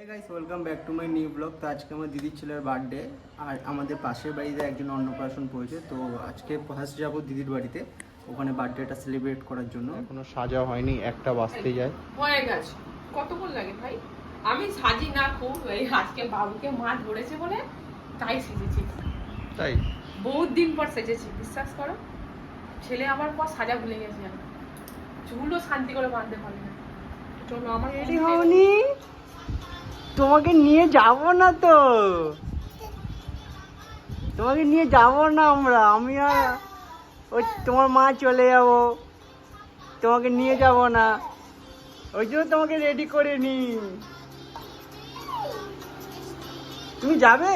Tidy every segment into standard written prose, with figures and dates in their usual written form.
Hey guys welcome back to my new blog. তো আজকে আমার দিদির ছেলের বার্থডে আর আমাদের পাশের বাড়িতে একজন অন্নপ্রাশন পড়েছে। তো আজকে ফার্স্ট যাব দিদির বাড়িতে, ওখানে বার্থডেটা সেলিব্রেট করার জন্য। এখনো সাজা হয়নি, একটা বাজতে যায়। হয়ে গেছে, কতক্ষণ লাগে ভাই? আমি সাজি না খুব, এই আজকে বাবুকে মা ধরেছে বলে তাই সেজেছি। তাই বহুত দিন পর সেজেছি, বিশ্বাস করো। ছেলে আমার পর সাজা ভুলে গেছি আমি, চুলও শান্তি করে বাঁধতে পারি না। চলো আমার রেডি হওনি, তোমাকে নিয়ে যাব না তো, তোমাকে নিয়ে যাব না আমরা, আমি আর ওই তোমার মা চলে যাব, তোমাকে নিয়ে যাব না, ওই জন্য তোমাকে রেডি করে নি। তুমি যাবে?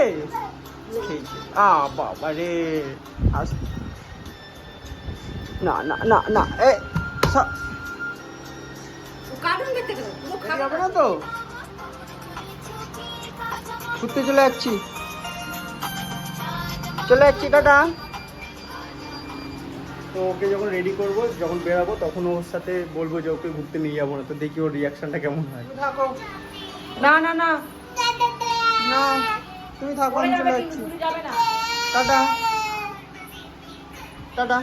বাবা রে, না না না না, যাবে না তো, ঘুরতে চলে যাচ্ছি, টাটা। তো ওকে যখন রেডি করবো, যখন বেরাবো, তখন ওর সাথে বলবো যে ওকে ঘুরতে নিয়ে যাবো না, তো দেখি ওর রিয়াকশনটা কেমন হয়। থাকো, না না না না, তুমি থাকো, আমি চলে যাচ্ছি, টাটা টাটা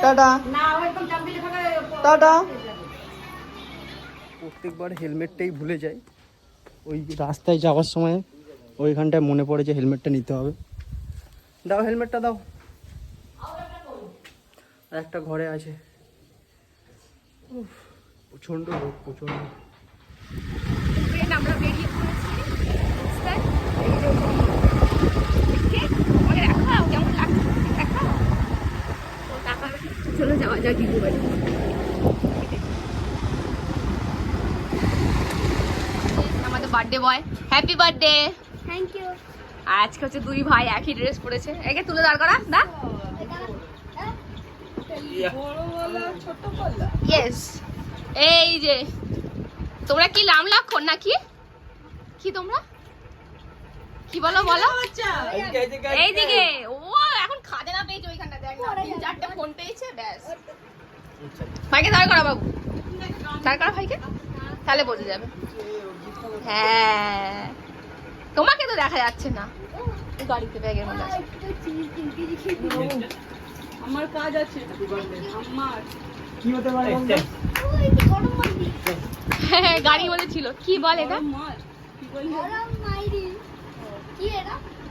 টাটা টাটা। প্রত্যেকবার হেলমেটটাই ভুলে যাই, ওই রাস্তায় যাওয়ার সময় ওইখানটায় মনে পড়ে যে হেলমেটটা নিতে হবে। দাও হেলমেটটা দাও, আর একটা ঘরে আছে। প্রচন্ড রোদ, প্রচন্ড। আমরা বেরিয়ে চলে যাওয়া যাক দিদি বাড়ি। আমাদের birthday boy, happy birthday. Thank you. আজকে হচ্ছে দুই ভাই একই ড্রেস পরেছে। একে তুলে দাঁড় করা না, ইয়েস। এই যে তোমরা কি লাম লক্ষণ নাকি কি, তোমরা কি বলো বলো? এইদিকে ও এখন খাজনা পেয়েছে, ওইখানটা দেখ না, 3-4টে ফোন পেয়েছে, ব্যাস। ভাইকে দাঁড় করা, বাবু দাঁড় করা ভাইকে, তাহলে বোঝা যাবে। হ্যাঁ, তোমাকে তো দেখা যাচ্ছে না, গাড়িতে ব্যাগের মধ্যে আছে। আমার কাজ আছে, আমার কি হতে পারে? হ্যাঁ, গাড়ির মধ্যে ছিল। কি বল এটা?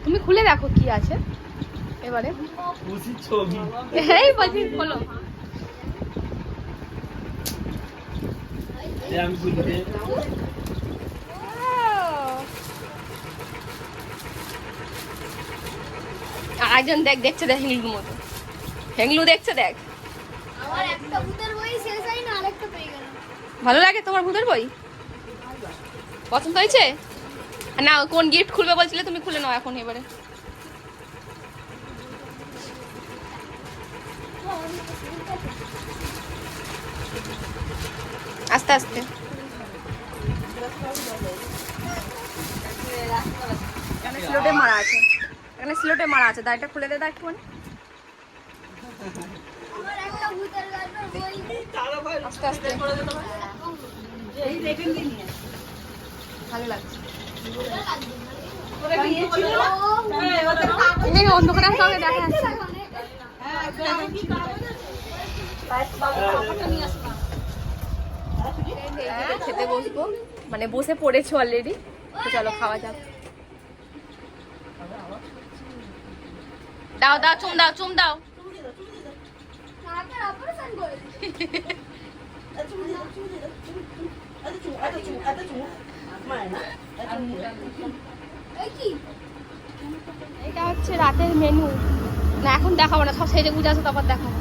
তুমি খুলে দেখো কি আছে এবারে। এই বলছি খোলো। আরেকজন দেখ, দেখছে দেখ, হেংলুর মতো হেংলু দেখছে, দেখ। আমার একটা ভূতের বই শেষ হয় না, আরেকটা পেয়ে গেলাম। ভালো লাগে তোমার ভূতের বই? পছন্দ হয়েছে? না, কোন গিফট খুলবে বলছিলে, তুমি খুলে নাও এখন এবারে। আস্তে আস্তে। এখানে স্লোটে মারা আছে, এখানে স্লোটে মারা আছে। দাঁড়িটা খুলে দে, দাঁড় একটুখানি। আমার একটা ভূতের গল্পের বই। আস্তে আস্তে, ভালো লাগছে। অন্ধকারে কাউকে দেখা যাচ্ছে। খেতে বসবো, মানে বসে পড়েছো অলরেডি, তো চলো খাওয়া যাক। দাও দাও, চুম দাও, চুম দাও। নাকের অপারেশন করেছি। এই কি? এটা হচ্ছে রাতের মেনু। না এখন দেখাবো না, সব সেজে গুজে আছে, তারপর দেখাবো।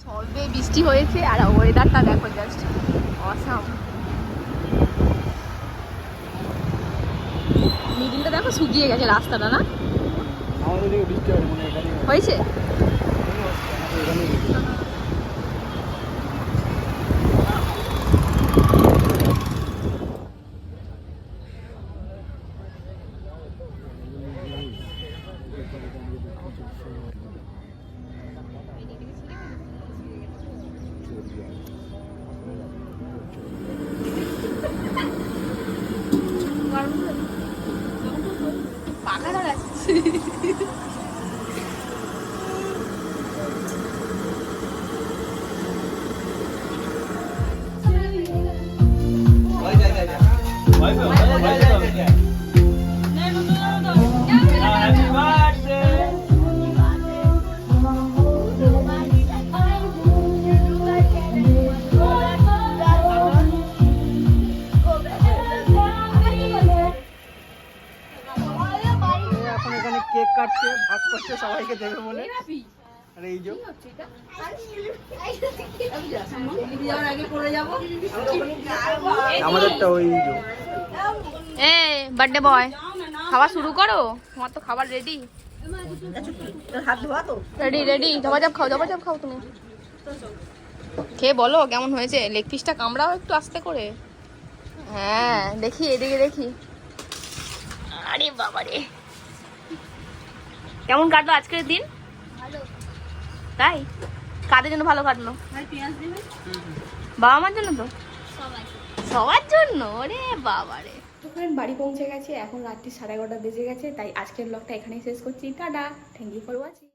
সবে বৃষ্টি হয়েছে আর ওয়েদারটা দেখো, জাস্ট অসাম। মিডিলটা দেখো, শুকিয়ে গেছে রাস্তাটা, না আমাদের দিকে বৃষ্টি হয়, মানে এখানে হয়েছে। কেক কাটছে, ভাগ করছে সবাইকে দেবে বলে। আর এই যে আমাদেরটা ওই যে এ বার্থডে বয়, খাওয়া শুরু করো। তোমার তো খাবার রেডি রেডি রেডি। জবাজব খাও তুমি। খেয়ে বলো কেমন হয়েছে। লেগ পিসটা কামড়াও একটু আস্তে করে। হ্যাঁ দেখি, এদিকে দেখি। আরে বাবারে, কেমন কাটলো আজকের দিন? ভালো। তাই? কাদের জন্য ভালো কাটলো? বাবা মার জন্য তো? সবাই। সবার জন্য? ওরে বাবারে। তো ফ্রেন্ড, বাড়ি পৌঁছে গেছে, এখন রাত্রি 11:30 বেজে গেছে। তাই আজকের ব্লগটা এখানেই শেষ করছি। Tata, thank you for watching.